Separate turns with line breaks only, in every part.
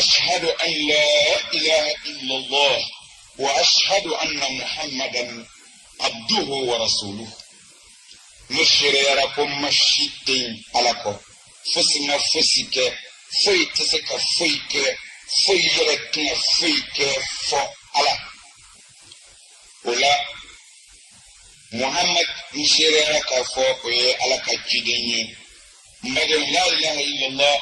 أشهد أن لا إله إلا الله وأشهد أن محمدا عبده ورسوله نشريركم مشيتين علىكم فسنا فسك في تسك فيك في يركن فيك فعلا ولا محمد نشريرك فوقه على كجدني مدن لا إله إلا الله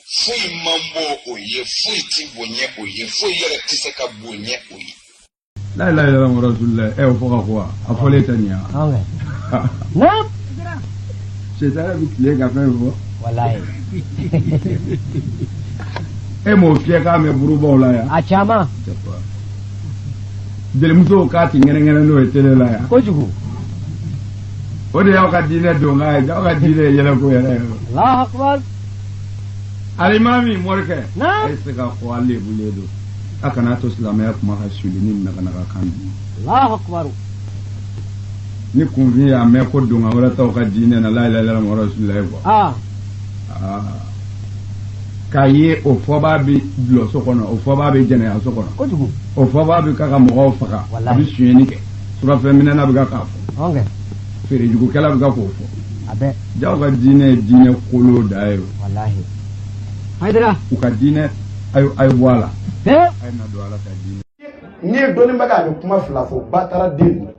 في mambo oye في tibonye oye في يرتسك bonye oye
لا لا لا رسول الله ايه فوق اخوا افوليتني
نعم
شيطان بيتلك افهم
والله
ايه مو فيك ام بروبا ولا يا
achama
delemuso ka ti ngene no etele la ya
kojugu
ode ya ka dine do nga ya ka dine yele ko yele
Allah akbar
alimami morke
na
ese ka ko ale buledo akana to islamaya kuma ka shulini na kana ka kan
Allah akbar
ni kunvi ya me ko do nga wala to ka dine na la ilaha illallah rasulullah ko kaye o foba bi lo sokono o foba bi jene ya sokono
kojugu
o foba bi kaka mo faka abi suyeni ke sura femina na bi ka ka
onge
fere jugo kala bi ka ko fo
abe
jaw ka dine kolo dayo
wallahi haydara
u ka dine ay wala
he
ay na do ala ka dine
ni doni maga ni kuma fila fo batara den